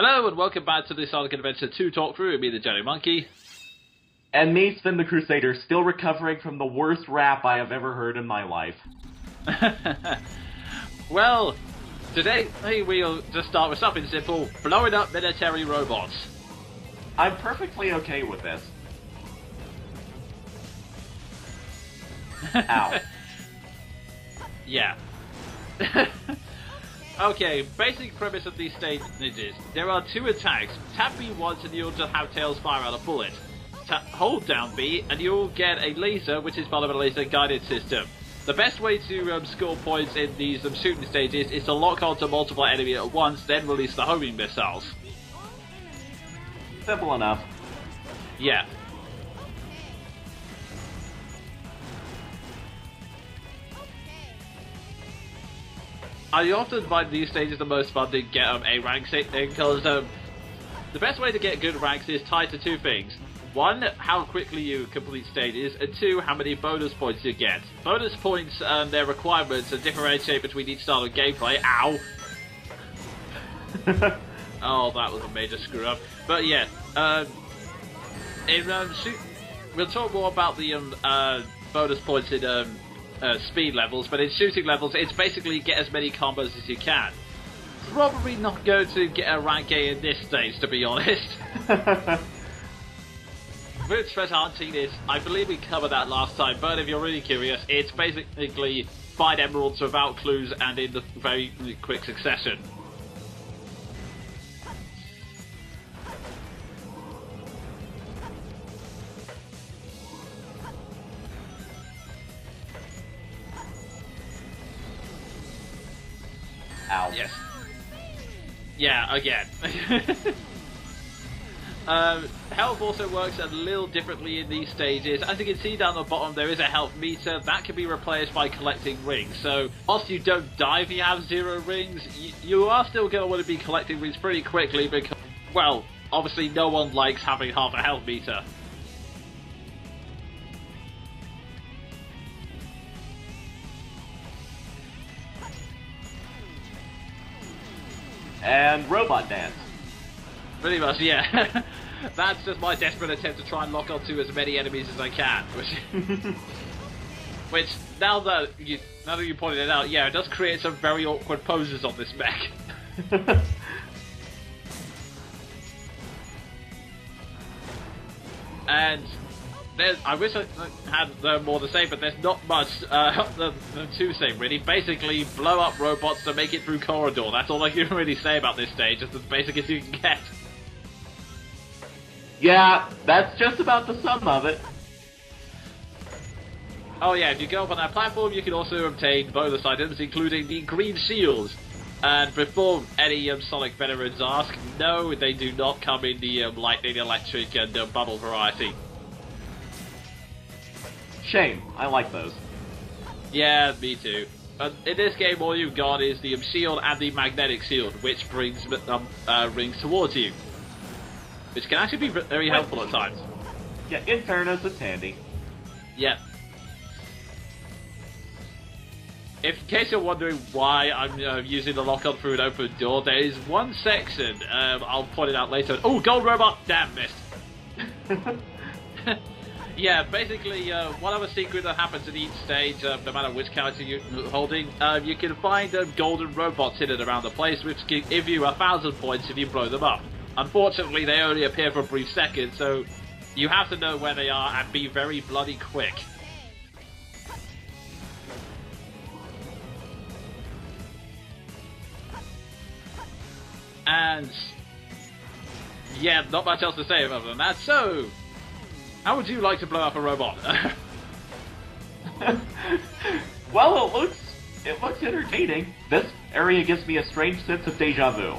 Hello and welcome back to the Sonic Adventure 2 Talkthrough, me the Jonin Monkey. And me, Sven the Crusader, still recovering from the worst rap I have ever heard in my life. Well, today we'll just start with something simple, blowing up military robots. I'm perfectly okay with this. Ow. Yeah. Okay, basic premise of these stages is, there are two attacks. Tap B once and you'll just have Tails fire out a bullet. Hold down B and you'll get a laser, which is part of a laser guided system. The best way to score points in these shooting stages is to lock onto multiple enemies at once, then release the homing missiles. Simple enough. Yeah. I often find these stages the most fun to get A ranks in, because the best way to get good ranks is tied to two things. One, how quickly you complete stages, and two, how many bonus points you get. Bonus points and their requirements differentiate between each style of gameplay. Ow! Oh, that was a major screw up. But yeah, we'll talk more about the bonus points in speed levels, but in shooting levels, it's basically get as many combos as you can. Probably not going to get a rank A in this stage, to be honest. Which Treasure Hunting is, I believe we covered that last time, but if you're really curious, it's basically find emeralds without clues and in the very quick succession. Ow. Yes. Yeah, again. Health also works a little differently in these stages. As you can see down the bottom, there is a health meter that can be replaced by collecting rings. So, whilst you don't die if you have 0 rings, you are still going to want to be collecting rings pretty quickly because, well, obviously no one likes having half a health meter. And robot dance. Pretty much, yeah. That's just my desperate attempt to try and lock onto as many enemies as I can. Which now that you pointed it out, yeah, it does create some very awkward poses on this mech. And I wish I had more to say, but there's not much to say, really. Basically, blow up robots to make it through corridor. That's all I can really say about this stage. It's as basic as you can get. Yeah, that's just about the sum of it. Oh yeah, if you go up on that platform, you can also obtain bonus items, including the green shields. And before any Sonic veterans ask, no, they do not come in the lightning, electric, and bubble variety. Shame, I like those. Yeah, me too. In this game, all you've got is the shield and the magnetic shield, which brings rings towards you. Which can actually be very helpful at times. Yeah, in fairness, it's handy. Yeah. In case you're wondering why I'm using the lock-on through an open door, there is one section, I'll point it out later. Oh, gold robot! Damn, missed. Yeah, basically, one other secret that happens in each stage, no matter which character you're holding, you can find golden robots hidden around the place, which can give you 1,000 points if you blow them up. Unfortunately, they only appear for a brief second, so you have to know where they are and be very bloody quick. And yeah, not much else to say other than that. So, how would you like to blow up a robot? Well, it looks entertaining. This area gives me a strange sense of deja vu.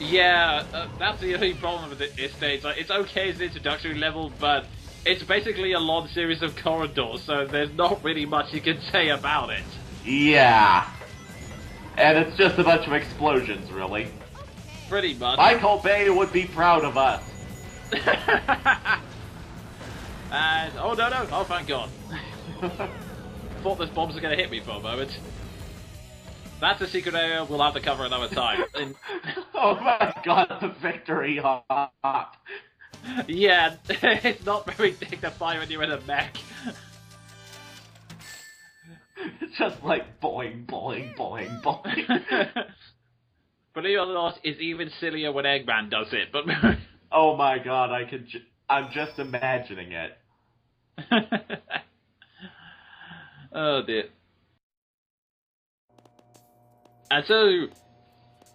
Yeah, that's the only problem with this stage. Like, it's okay as an introductory level, but it's basically a long series of corridors, so there's not really much you can say about it. Yeah. And it's just a bunch of explosions, really. Pretty much. Michael Bay would be proud of us. And, oh no, oh thank God. Thought those bombs were going to hit me for a moment. That's a secret area we'll have to cover another time. And... Oh my god, the victory hop. Yeah, it's not very dignified when you're in a mech. It's just like boing, boing, boing, boing. Believe it or not, it's even sillier when Eggman does it, but... Oh my god, I'm just imagining it. Oh dear. And so,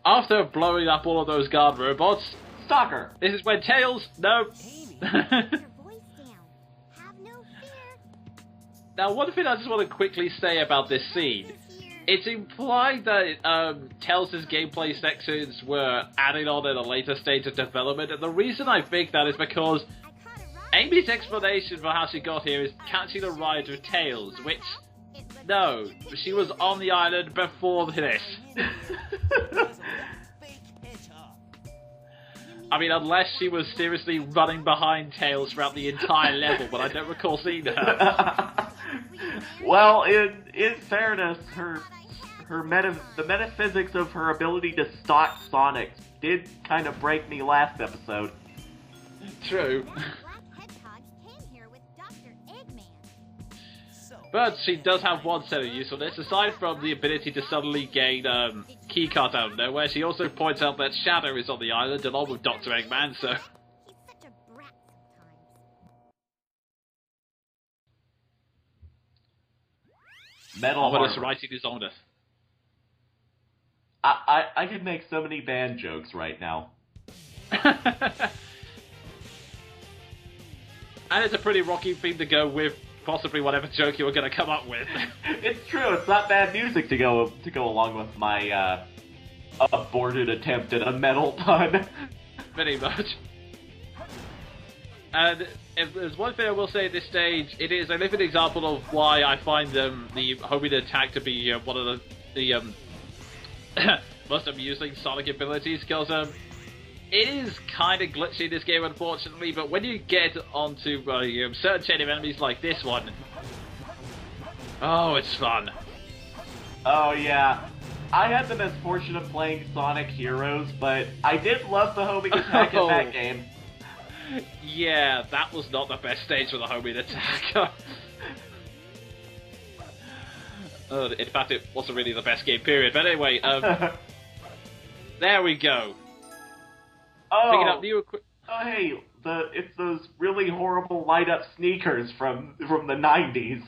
after blowing up all of those guard robots... Stalker! This is when Tails... No! Now, one thing I just want to quickly say about this scene. It's implied that Tails' gameplay sections were added on at a later stage of development, and the reason I think that is because Amy's explanation for how she got here is catching a ride with Tails, which... No, she was on the island before this. I mean, unless she was seriously running behind Tails throughout the entire level, but I don't recall seeing her. Well, in fairness, the metaphysics of her ability to stalk Sonic did kind of break me last episode. True. But she does have one set of usefulness, aside from the ability to suddenly gain keycard out of nowhere. She also points out that Shadow is on the island along with Dr. Eggman, so... Metal Ominous writing is ominous. I could make so many band jokes right now. And it's a pretty rocky thing to go with possibly whatever joke you were going to come up with. It's true, it's not bad music to go along with my aborted attempt at a metal pun. Pretty much. And if there's one thing I will say at this stage, it is a living example of why I find the homing attack to be one of the most amusing Sonic abilities, because it is kind of glitchy in this game, unfortunately, but when you get onto certain chain of enemies like this one, oh, it's fun. Oh yeah, I had the misfortune of playing Sonic Heroes, but I did love the homing attack in that game. Yeah, that was not the best stage for the homing attack. In fact, it wasn't really the best game, period. But anyway, there we go. Picking up new oh hey, it's those really horrible light-up sneakers from the 90s.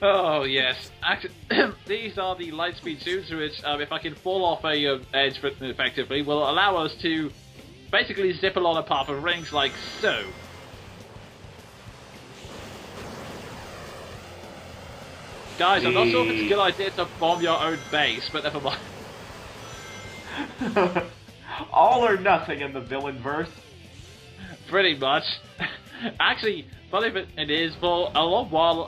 Oh yes, actually, these are the Lightspeed shoes, which, if I can fall off a edge effectively, will allow us to basically zip along a path of rings like so. Guys, I'm not sure if it's a good idea to bomb your own base, but never mind. All or nothing in the villain verse. Pretty much. Actually, funny it is, for a long while,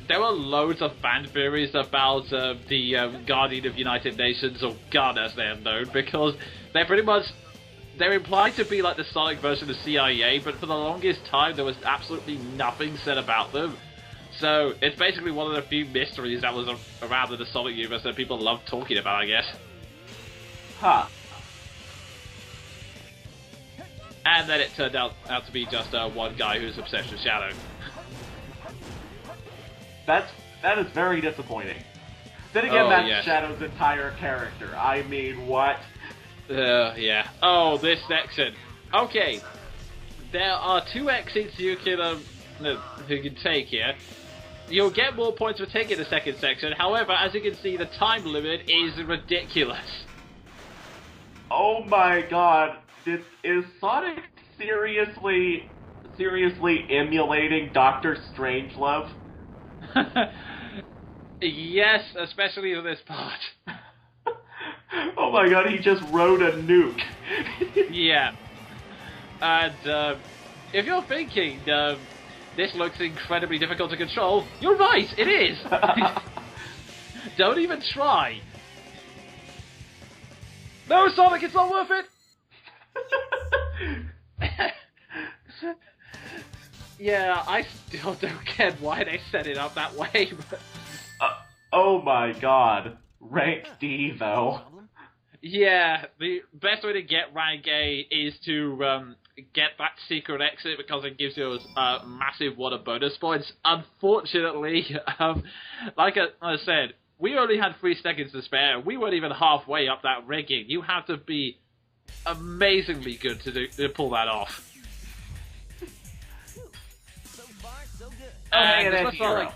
there were loads of fan theories about the Guardian of United Nations, or GUN as they are known, because they're implied to be like the Sonic version of CIA, but for the longest time there was absolutely nothing said about them. So, it's basically one of the few mysteries that was around in the Sonic universe that people love talking about, I guess. Huh. And then it turned out to be just one guy who's obsessed with Shadow. That is very disappointing. Then again, that's yes. Shadow's entire character. I mean, what? Yeah. Oh, this section. Okay. There are 2 exits you can take here. You'll get more points for taking the second section. However, as you can see, the time limit is ridiculous. Oh my god. Is Sonic seriously emulating Dr. Strangelove? Yes, especially in this part. Oh my god, he just rode a nuke. Yeah. And, if you're thinking, this looks incredibly difficult to control, you're right, it is! Don't even try. No, Sonic, it's not worth it! Yeah, I still don't get why they set it up that way, but... Oh my god. Rank D, though. Yeah, the best way to get rank A is to get that secret exit because it gives you massive water bonus points. Unfortunately, like I said, we only had 3 seconds to spare. We weren't even halfway up that rigging. You have to be amazingly good to pull that off. And as much as I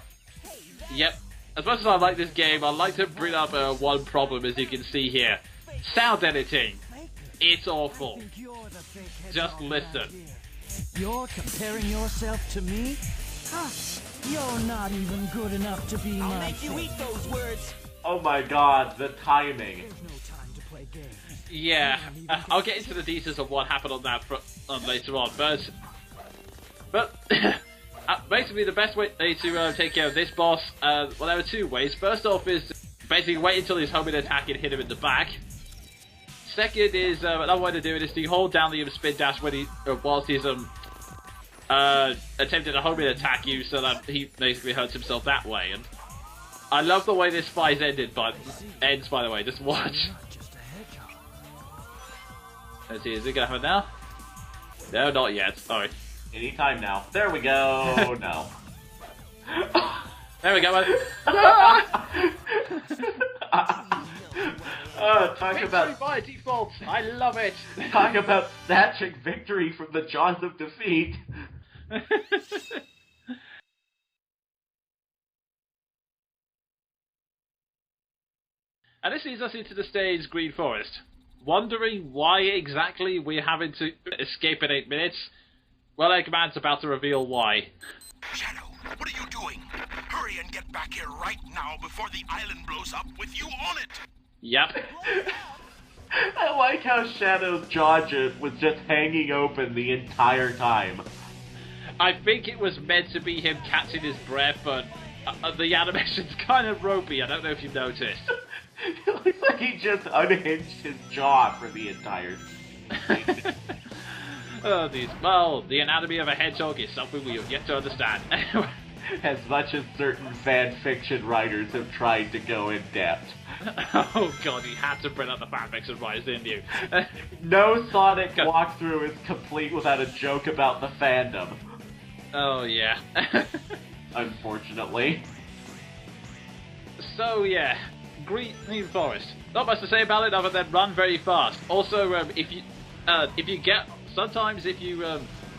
yep. As much as I like this game, I'd like to bring up one problem, as you can see here. Sound editing. It's awful. Just listen. You're comparing yourself to me? Huh? You're not even good enough to be my I'll make you eat those words. Oh my god, the timing. There's no time to play games. Yeah, I'll get into the details of what happened on that later on, but basically the best way to take care of this boss, well, there are 2 ways. First off is basically wait until he's homing attack and hit him in the back. Second is, another way to do it is to hold down the spin dash when he, whilst he's attempting to homing attack you, so that he basically hurts himself that way. And I love the way this fight ends, by the way. Just watch. Let's see, is it gonna happen now? No, not yet. Sorry. Anytime now. There we go. No. There we go. Talk about by default. I love it. talk about snatching victory from the jaws of defeat. And this leads us into the stage Green Forest. Wondering why exactly we're having to escape in 8 minutes? Well, Eggman's about to reveal why. Shadow, what are you doing? Hurry and get back here right now before the island blows up with you on it! Yep. I like how Shadow's jaw was just hanging open the entire time. I think it was meant to be him catching his breath, but the animation's kind of ropey. I don't know if you've noticed. It looks like he just unhinged his jaw for the entire thing. Oh, these. Well, the anatomy of a hedgehog is something we have yet to understand. As much as certain fan fiction writers have tried to go in depth. Oh god, you had to bring up the fanfiction writers, didn't you? No Sonic walkthrough is complete without a joke about the fandom. Oh yeah. Unfortunately. So yeah, Green Forest. Not much to say about it other than run very fast. Also, if you get sometimes if you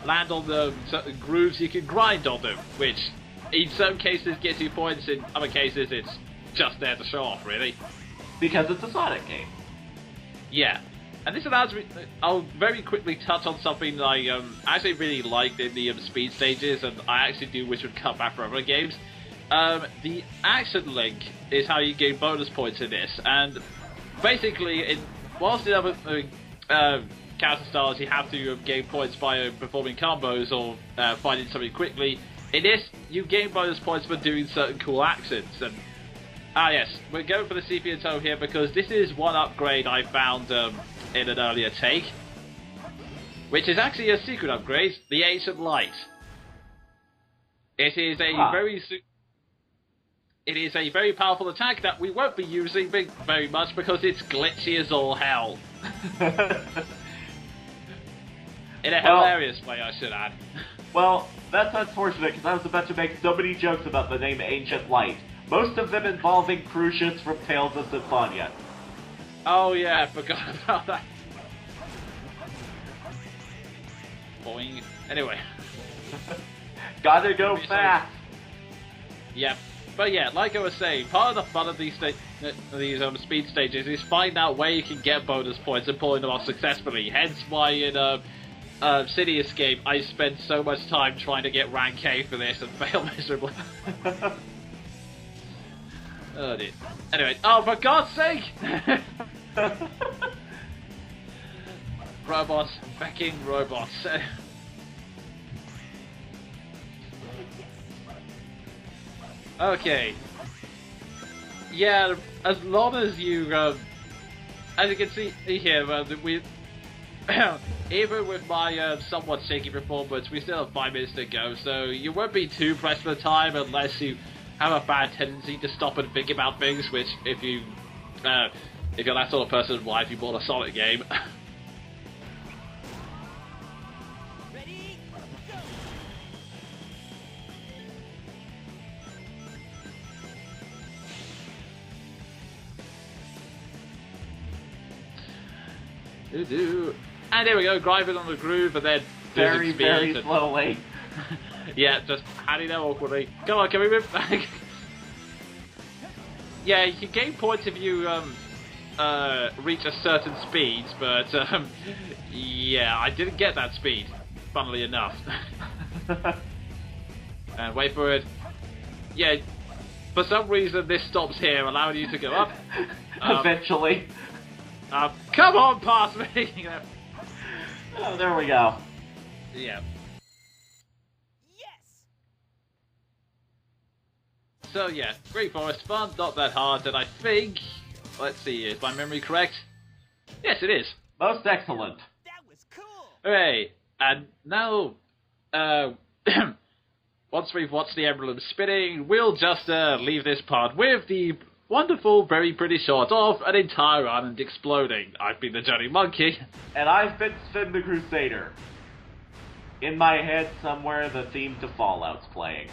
land on the certain grooves, you can grind on them, which in some cases gets you points. In other cases, it's just there to show off, really. Because it's a Sonic game. Yeah. And this allows me. I'll very quickly touch on something I actually really liked in the speed stages, and I actually do wish would come back for other games. The action link is how you gain bonus points in this, and basically, whilst in other counter styles you have to gain points by performing combos or finding something quickly, in this you gain bonus points for doing certain cool actions. And yes, we're going for the sepia toe here because this is one upgrade I found in an earlier take, which is actually a secret upgrade, the Ancient Light. It is a very powerful attack that we won't be using very much because it's glitchy as all hell. In a hilarious way, I should add. Well, that's unfortunate because I was about to make so many jokes about the name Ancient Light. Most of them involving Crucius from Tales of Symphonia. Oh yeah, I forgot about that. Boing. Anyway. Gotta go fast! Yep. But yeah, like I was saying, part of the fun of these speed stages is finding out where you can get bonus points and pulling them off successfully. Hence why in City Escape I spent so much time trying to get rank A for this and failed miserably. Oh dear. Anyway, oh for God's sake! Robots, fucking robots. Okay. Yeah, as long as you, as you can see here, we, even with my somewhat shaky performance, we still have 5 minutes to go, so you won't be too pressed for time unless you have a bad tendency to stop and think about things, which if you're that sort of person, why have you bought a Sonic game? Ready? Go! And there we go, driving on the groove, and then Very, very and, slowly. yeah, just handing them awkwardly. Come on, can we move back? Yeah, you can gain points if you reach a certain speed, but yeah, I didn't get that speed, funnily enough. And wait for it. Yeah, for some reason this stops here, allowing you to go up. Eventually. Come on, past me! You know. Oh, there we go. Yeah. Yes! So yeah, Great Forest fun, not that hard, and I think, let's see, is my memory correct? Yes, it is. Most excellent. That was cool! Hooray! And now, once we've watched the emblem spinning, we'll just leave this part with the wonderful, very pretty shot of an entire island exploding. I've been the Jonin Monkey. And I've been Sven the Crusader. In my head somewhere, the theme to Fallout's playing.